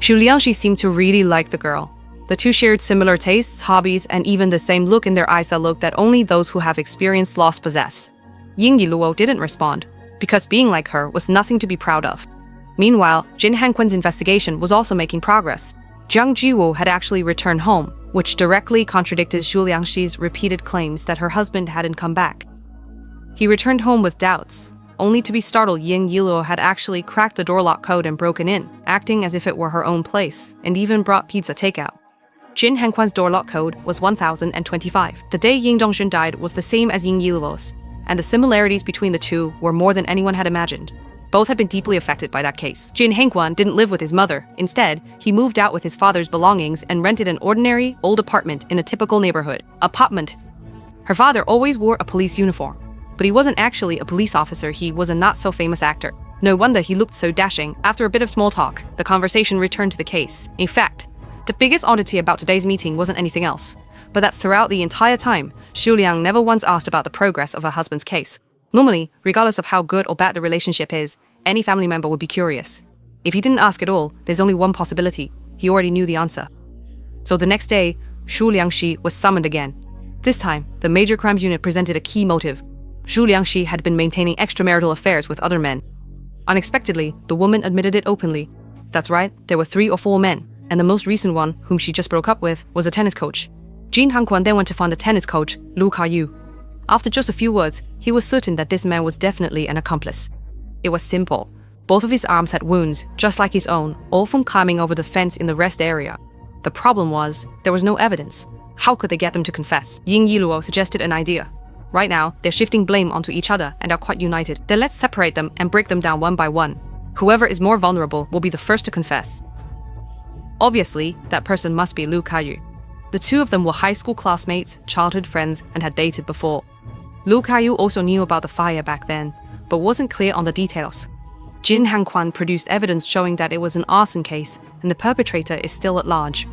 Xu Liangxi seemed to really like the girl. The two shared similar tastes, hobbies, and even the same look in their eyes, a look that only those who have experienced loss possess. Ying Yiluo didn't respond, because being like her was nothing to be proud of. Meanwhile, Jin Hanquan's investigation was also making progress. Jiang Jiwu had actually returned home, which directly contradicted Xu Liangxi's repeated claims that her husband hadn't come back. He returned home with doubts, only to be startled Ying Yiluo had actually cracked the door lock code and broken in, acting as if it were her own place, and even brought pizza takeout. Jin Hanquan's door lock code was 1025. The day Ying Dongxun died was the same as Ying Yiluo's, and the similarities between the two were more than anyone had imagined. Both had been deeply affected by that case. Jin Hanquan didn't live with his mother. Instead, he moved out with his father's belongings and rented an ordinary, old apartment in a typical neighborhood. Apartment. Her father always wore a police uniform, but he wasn't actually a police officer, he was a not-so-famous actor. No wonder he looked so dashing. After a bit of small talk, the conversation returned to the case. In fact, the biggest oddity about today's meeting wasn't anything else, but that throughout the entire time, Xu Liang never once asked about the progress of her husband's case. Normally, regardless of how good or bad the relationship is, any family member would be curious. If he didn't ask at all, there's only one possibility. He already knew the answer. So the next day, Xu Liangxi was summoned again. This time, the major crime unit presented a key motive. Xu Liangxi had been maintaining extramarital affairs with other men. Unexpectedly, the woman admitted it openly. That's right, there were 3 or 4 men, and the most recent one, whom she just broke up with, was a tennis coach. Jin Hanquan then went to find the tennis coach, Lu Kaiyu. After just a few words, he was certain that this man was definitely an accomplice. It was simple. Both of his arms had wounds, just like his own, all from climbing over the fence in the rest area. The problem was, there was no evidence. How could they get them to confess? Ying Yiluo suggested an idea. Right now, they're shifting blame onto each other and are quite united. Then let's separate them and break them down one by one. Whoever is more vulnerable will be the first to confess. Obviously, that person must be Lu Kaiyu. The two of them were high school classmates, childhood friends, and had dated before. Lu Kaiyu also knew about the fire back then, but wasn't clear on the details. Jin Hanquan produced evidence showing that it was an arson case, and the perpetrator is still at large.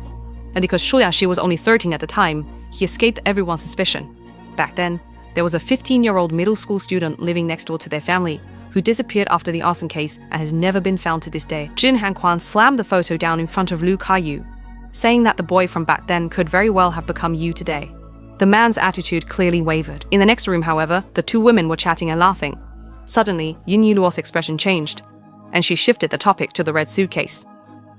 And because Xu Liangxi was only 13 at the time, he escaped everyone's suspicion. Back then, there was a 15-year-old middle school student living next door to their family, who disappeared after the arson case and has never been found to this day. Jin Hanquan slammed the photo down in front of Lu Kaiyu, saying that the boy from back then could very well have become you today. The man's attitude clearly wavered. In the next room, however, the two women were chatting and laughing. Suddenly, Ying Yiluo's expression changed, and she shifted the topic to the red suitcase.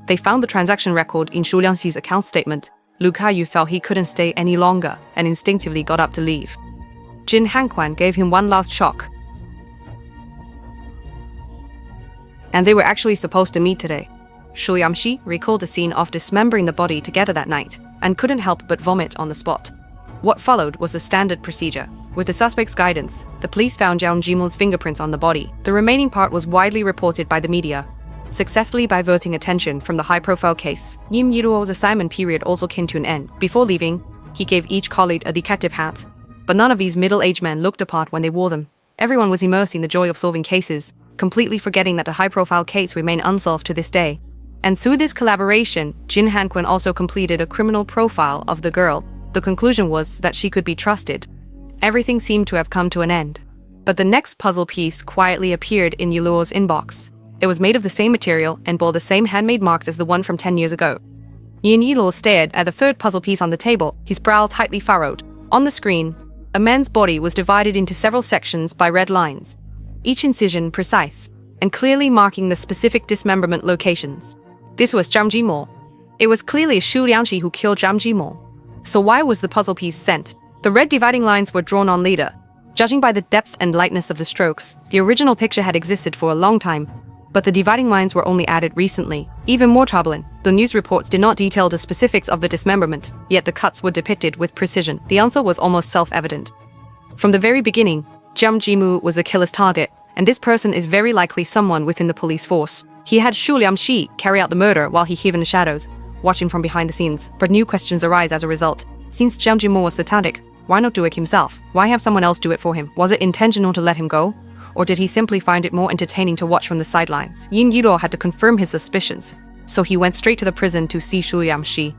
They found the transaction record in Xu Liangxi's account statement. Lu Kaiyu felt he couldn't stay any longer and instinctively got up to leave. Jin Hanquan gave him one last shock. And they were actually supposed to meet today. Xu Liangxi recalled the scene of dismembering the body together that night, and couldn't help but vomit on the spot. What followed was the standard procedure. With the suspect's guidance, the police found Jiang Jimo's fingerprints on the body. The remaining part was widely reported by the media, successfully diverting attention from the high-profile case. Ying Yiluo's assignment period also came to an end. Before leaving, he gave each colleague a detective hat, but none of these middle-aged men looked apart when they wore them. Everyone was immersed in the joy of solving cases, completely forgetting that the high-profile case remained unsolved to this day. And through this collaboration, Jin Hanquan also completed a criminal profile of the girl. The conclusion was that she could be trusted. Everything seemed to have come to an end. But the next puzzle piece quietly appeared in Yiluo's inbox. It was made of the same material and bore the same handmade marks as the one from 10 years ago. Ying Yiluo stared at the third puzzle piece on the table, his brow tightly furrowed. On the screen, a man's body was divided into several sections by red lines, each incision precise, and clearly marking the specific dismemberment locations. This was Jiang Jimo. It was clearly Xu Liangxi who killed Jiang Jimo. So why was the puzzle piece sent? The red dividing lines were drawn on later. Judging by the depth and lightness of the strokes, the original picture had existed for a long time, but the dividing lines were only added recently. Even more troubling, the news reports did not detail the specifics of the dismemberment, yet the cuts were depicted with precision. The answer was almost self-evident. From the very beginning, Jiang Jimu was the killer's target, and this person is very likely someone within the police force. He had Xu Liangxi carry out the murder while he hid in the shadows, watching from behind the scenes. But new questions arise as a result. Since Jiang Jimu was satanic, Why not do it himself? Why have someone else do it for him? Was it intentional to let him go? Or did he simply find it more entertaining to watch from the sidelines? Yin Yuro had to confirm his suspicions, so he went straight to the prison to see Shu Yamshi.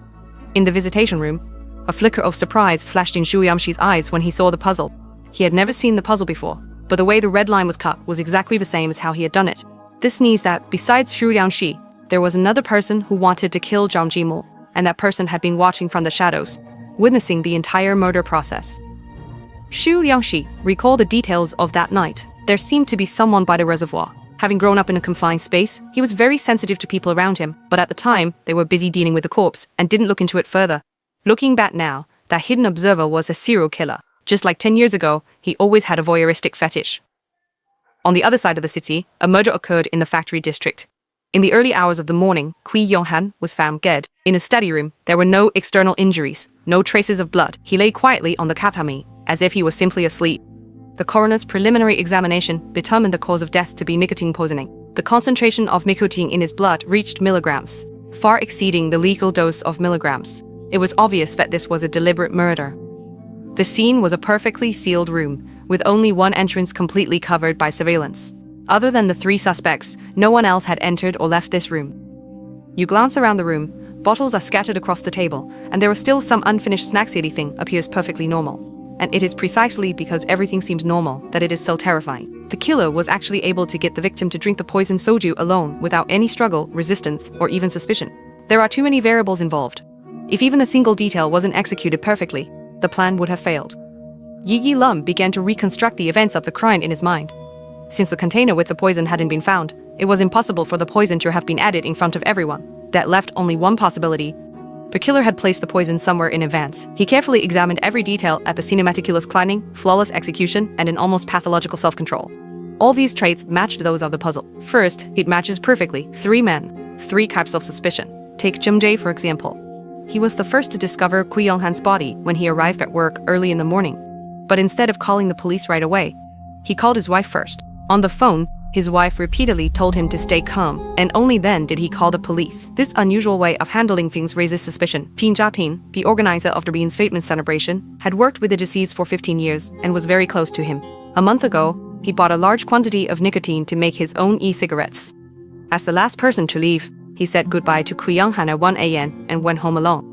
In the visitation room, a flicker of surprise flashed in Shu Yamshi's eyes when he saw the puzzle. He had never seen the puzzle before, but the way the red line was cut was exactly the same as how he had done it. This sneezed that, besides Shu Yamshi, there was another person who wanted to kill Zhang Jimul, and that person had been watching from the shadows, witnessing the entire murder process. Shu Yangxi recalled the details of that night. There seemed to be someone by the reservoir. Having grown up in a confined space, he was very sensitive to people around him, but at the time, they were busy dealing with the corpse and didn't look into it further. Looking back now, that hidden observer was a serial killer. Just like 10 years ago, he always had a voyeuristic fetish. On the other side of the city, a murder occurred in the factory district. In the early hours of the morning, Kui Yonghan was found dead. In a study room, there were no external injuries, no traces of blood. He lay quietly on the kapami, as if he was simply asleep. The coroner's preliminary examination determined the cause of death to be nicotine poisoning. The concentration of nicotine in his blood reached milligrams, far exceeding the legal dose of milligrams. It was obvious that this was a deliberate murder. The scene was a perfectly sealed room, with only one entrance completely covered by surveillance. Other than the three suspects, no one else had entered or left this room. You glance around the room, bottles are scattered across the table, and there are still some unfinished snacks. Everything appears perfectly normal. And it is precisely because everything seems normal that it is so terrifying. The killer was actually able to get the victim to drink the poison soju alone without any struggle, resistance, or even suspicion. There are too many variables involved. If even a single detail wasn't executed perfectly, the plan would have failed. Yi Lum began to reconstruct the events of the crime in his mind. Since the container with the poison hadn't been found, it was impossible for the poison to have been added in front of everyone. That left only one possibility. The killer had placed the poison somewhere in advance. He carefully examined every detail at the meticulous planning, flawless execution, and an almost pathological self-control. All these traits matched those of the puzzle. First, it matches perfectly. 3 men, 3 types of suspicion. Take Jim Jae for example. He was the first to discover Kui Yonghan's body when he arrived at work early in the morning. But instead of calling the police right away, he called his wife first. On the phone, his wife repeatedly told him to stay calm, and only then did he call the police. This unusual way of handling things raises suspicion. Pin Jatin, the organizer of the reinstatement celebration, had worked with the deceased for 15 years and was very close to him. A month ago, he bought a large quantity of nicotine to make his own e-cigarettes. As the last person to leave, he said goodbye to Kui Yonghan at 1 a.m. and went home alone.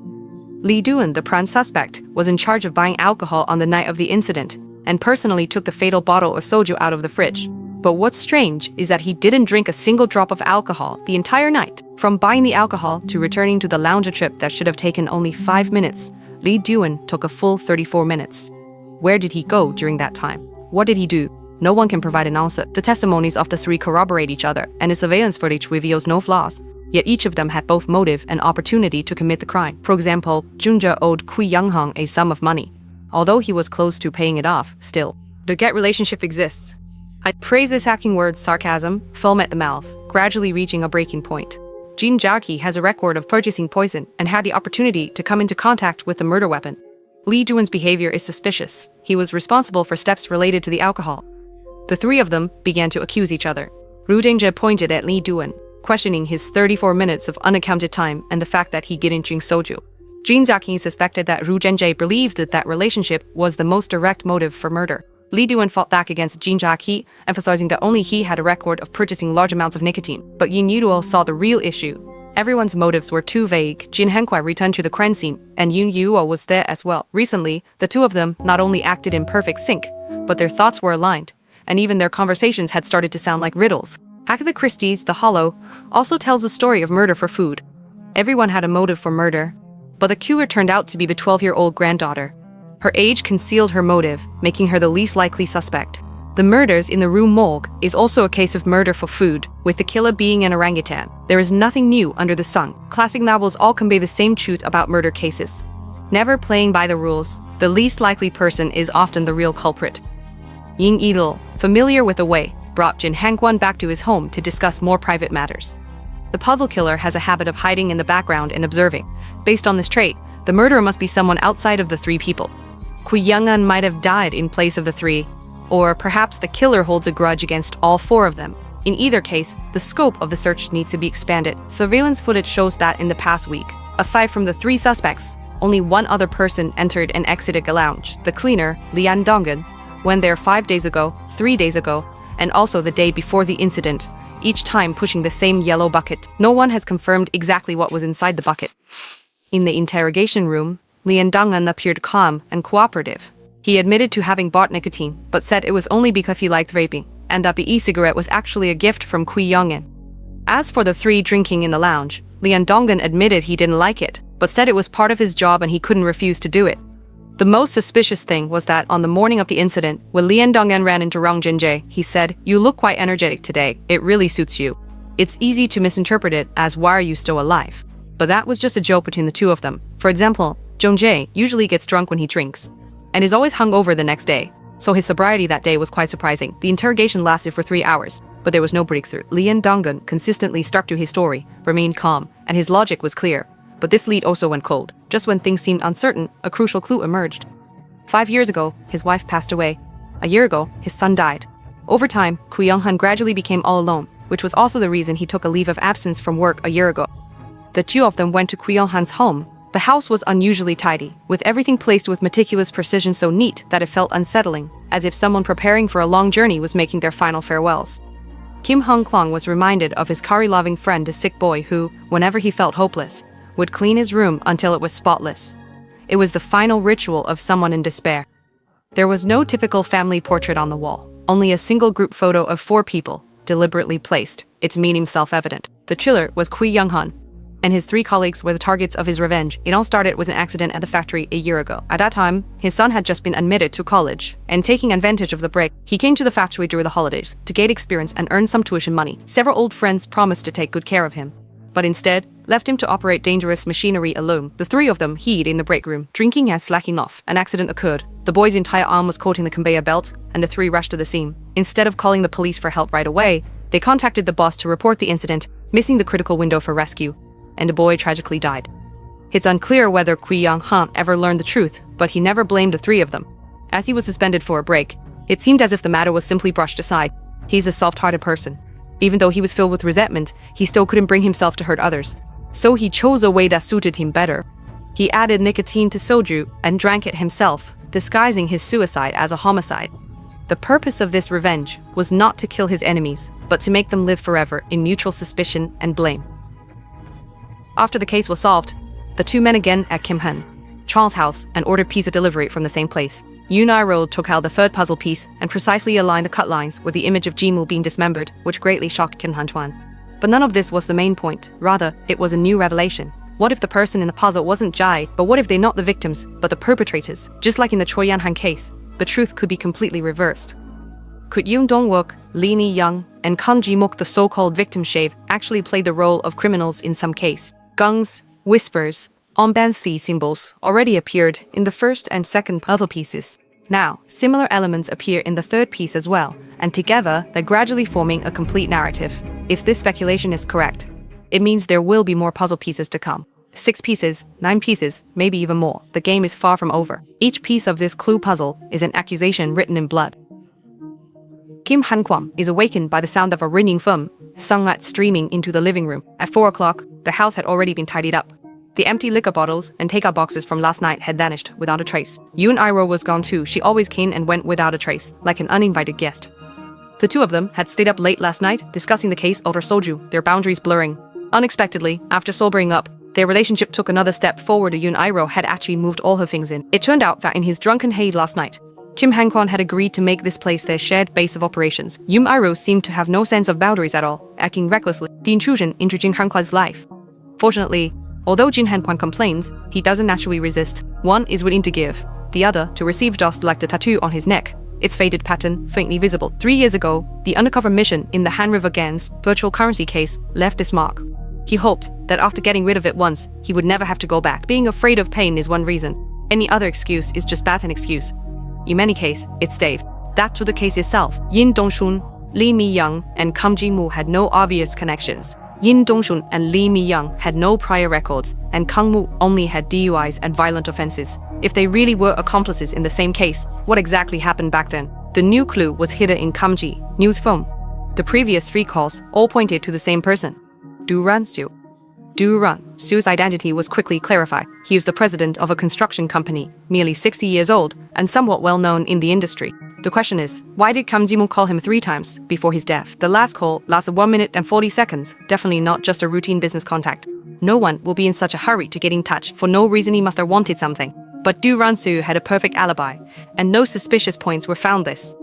Li Duan, the prime suspect, was in charge of buying alcohol on the night of the incident and personally took the fatal bottle of soju out of the fridge. But what's strange is that he didn't drink a single drop of alcohol the entire night. From buying the alcohol to returning to the lounger trip that should have taken only 5 minutes, Li Duan took a full 34 minutes. Where did he go during that time? What did he do? No one can provide an answer. The testimonies of the 3 corroborate each other, and the surveillance footage reveals no flaws. Yet each of them had both motive and opportunity to commit the crime. For example, Junja owed Kui Yonghang a sum of money. Although he was close to paying it off, still, the get relationship exists. I praise this hacking word's sarcasm, foam at the mouth, gradually reaching a breaking point. Jin Jiaqi has a record of purchasing poison and had the opportunity to come into contact with the murder weapon. Li Duan's behavior is suspicious. He was responsible for steps related to the alcohol. The 3 of them began to accuse each other. Ru Dengzhe pointed at Li Duan, questioning his 34 minutes of unaccounted time and the fact that he didn't drink soju. Jin Jiaqi suspected that Ru Dengzhe believed that relationship was the most direct motive for murder. Li Duan fought back against Jin Jiaqi, emphasizing that only he had a record of purchasing large amounts of nicotine. But Yin Yuduo saw the real issue. Everyone's motives were too vague. Jin Henkuai returned to the crime scene, and Yin Yuo was there as well. Recently, the 2 of them not only acted in perfect sync, but their thoughts were aligned, and even their conversations had started to sound like riddles. Agatha Christie's The Hollow also tells the story of murder for food. Everyone had a motive for murder, but the killer turned out to be the 12-year-old granddaughter. Her age concealed her motive, making her the least likely suspect. The murders in the Rue Morgue is also a case of murder for food, with the killer being an orangutan. There is nothing new under the sun. Classic novels all convey the same truth about murder cases. Never playing by the rules, the least likely person is often the real culprit. Ying Yilil, familiar with the way, brought Jin Hangguan back to his home to discuss more private matters. The puzzle killer has a habit of hiding in the background and observing. Based on this trait, the murderer must be someone outside of the 3 people. Kui Yonghan might have died in place of the 3, or perhaps the killer holds a grudge against all 4 of them. In either case, the scope of the search needs to be expanded. Surveillance footage shows that in the past week, aside from the 3 suspects, only one other person entered and exited a lounge. The cleaner, Lian Donggen, went there 5 days ago, 3 days ago, and also the day before the incident, each time pushing the same yellow bucket. No one has confirmed exactly what was inside the bucket. In the interrogation room, Lian Donggen appeared calm and cooperative. He admitted to having bought nicotine, but said it was only because he liked vaping, and that the e-cigarette was actually a gift from Kui Yongin. As for the three drinking in the lounge, Lian Donggen admitted he didn't like it, but said it was part of his job and he couldn't refuse to do it. The most suspicious thing was that on the morning of the incident, when Lian Donggen ran into Rang Jinjae, he said, "You look quite energetic today, it really suits you." It's easy to misinterpret it as "why are you still alive?" But that was just a joke between the two of them. For example, Jinjae usually gets drunk when he drinks, and is always hungover the next day, so his sobriety that day was quite surprising. The interrogation lasted for 3 hours, but there was no breakthrough. Lian Donggen consistently stuck to his story, remained calm, and his logic was clear. But this lead also went cold. Just when things seemed uncertain, a crucial clue emerged. 5 years ago, his wife passed away. A year ago, his son died. Over time, Kui Yonghan gradually became all alone, which was also the reason he took a leave of absence from work a year ago. The two of them went to Kui Yonghan's home. The house was unusually tidy, with everything placed with meticulous precision so neat that it felt unsettling, as if someone preparing for a long journey was making their final farewells. Kim Hung-klong was reminded of his curry-loving friend, a sick boy who, whenever he felt hopeless, would clean his room until it was spotless. It was the final ritual of someone in despair. There was no typical family portrait on the wall, only a single group photo of 4 people, deliberately placed, its meaning self-evident. The chiller was Kui Yonghan, and his 3 colleagues were the targets of his revenge. It all started with an accident at the factory a year ago. At that time, his son had just been admitted to college, and taking advantage of the break, he came to the factory during the holidays to gain experience and earn some tuition money. Several old friends promised to take good care of him, but instead left him to operate dangerous machinery alone. The 3 of them hid in the break room, drinking and slacking off. An accident occurred. The boy's entire arm was caught in the conveyor belt, and the 3 rushed to the scene. Instead of calling the police for help right away, they contacted the boss to report the incident, missing the critical window for rescue, and the boy tragically died. It's unclear whether Kui Yonghan ever learned the truth, but he never blamed the 3 of them. As he was suspended for a break, it seemed as if the matter was simply brushed aside. He's a soft-hearted person. Even though he was filled with resentment, he still couldn't bring himself to hurt others. So he chose a way that suited him better. He added nicotine to soju and drank it himself, disguising his suicide as a homicide. The purpose of this revenge was not to kill his enemies, but to make them live forever in mutual suspicion and blame. After the case was solved, the 2 men again at Kim Han Charles' house and ordered pizza delivery from the same place. Yoon I-ro took out the 3rd puzzle piece and precisely aligned the cut lines with the image of Jimu being dismembered, which greatly shocked Kim Han-tuan. But none of this was the main point. Rather, it was a new revelation. What if the person in the puzzle wasn't Jai, but what if they're not the victims, but the perpetrators? Just like in the Choi Yan-han case, the truth could be completely reversed. Could Yoon Dong-wook, Lee Mi-young, and Kang Ji-muk, the so-called victim shave, actually play the role of criminals in some case? Gongs, whispers, onbansi symbols already appeared in the 1st and 2nd puzzle pieces. Now, similar elements appear in the 3rd piece as well, and together they're gradually forming a complete narrative. If this speculation is correct, it means there will be more puzzle pieces to come. 6 pieces, 9 pieces, maybe even more. The game is far from over. Each piece of this clue puzzle is an accusation written in blood. Kim Han-kwam is awakened by the sound of a ringing phone, sunlight streaming into the living room. At 4 o'clock, the house had already been tidied up. The empty liquor bottles and takeout boxes from last night had vanished without a trace. Yoon I-ro was gone too. She always came and went without a trace, like an uninvited guest. The 2 of them had stayed up late last night, discussing the case over soju, their boundaries blurring. Unexpectedly, after sobering up, their relationship took another step forward. Yoon I-ro had actually moved all her things in. It turned out that in his drunken haze last night, Kim Han-kwon had agreed to make this place their shared base of operations. Yoon I-ro seemed to have no sense of boundaries at all, acting recklessly. The intrusion into Jin Han-kwan's life. Fortunately, although Jin Han-kwan complains, he doesn't naturally resist. One is willing to give, the other to receive, just like the tattoo on his neck, its faded pattern faintly visible. 3 years ago, the undercover mission in the Han River Gang's virtual currency case left this mark. He hoped that after getting rid of it once, he would never have to go back. Being afraid of pain is one reason. Any other excuse is just bad an excuse. In many cases, it stayed. That's to the case itself. Yin Dongshun, Lee Mi-young, and Kang Ji-moo had no obvious connections. Yin Dongshun and Lee Mi-young had no prior records, and Kang Moo only had DUIs and violent offenses. If they really were accomplices in the same case, what exactly happened back then? The new clue was hidden in Kang Ji-moo's phone. The previous 3 calls all pointed to the same person, Du Ranstu. Do Run Su's identity was quickly clarified. He was the president of a construction company, merely 60 years old, and somewhat well-known in the industry. The question is, why did Kim Ji-moon call him 3 times before his death? The last call lasted 1 minute and 40 seconds, definitely not just a routine business contact. No one will be in such a hurry to get in touch. For no reason he must have wanted something. But Do Ran-soo had a perfect alibi, and no suspicious points were found this.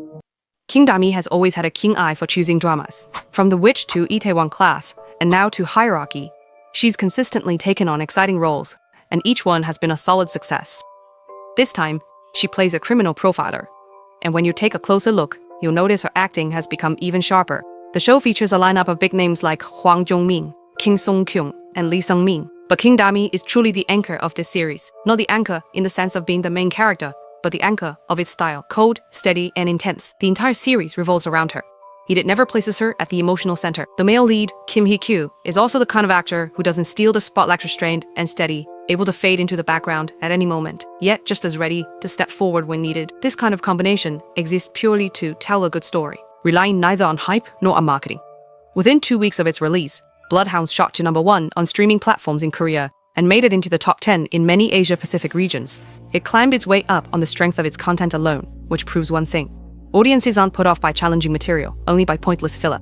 King Dami has always had a keen eye for choosing dramas. From The Witch to Itaewon Class, and now to Hierarchy, she's consistently taken on exciting roles, and each one has been a solid success. This time, she plays a criminal profiler. And when you take a closer look, you'll notice her acting has become even sharper. The show features a lineup of big names like Hwang Jong-min, Kim Song-kyung, and Lee Sung-min. But King Dami is truly the anchor of this series. Not the anchor in the sense of being the main character, but the anchor of its style. Cold, steady, and intense. The entire series revolves around her. Yet it never places her at the emotional center. The male lead, Kim Hee-kyu, is also the kind of actor who doesn't steal the spotlight, restrained and steady, able to fade into the background at any moment, yet just as ready to step forward when needed. This kind of combination exists purely to tell a good story, relying neither on hype nor on marketing. Within 2 weeks of its release, Bloodhounds shot to #1 on streaming platforms in Korea and made it into the top 10 in many Asia-Pacific regions. It climbed its way up on the strength of its content alone, which proves one thing. Audiences aren't put off by challenging material, only by pointless filler.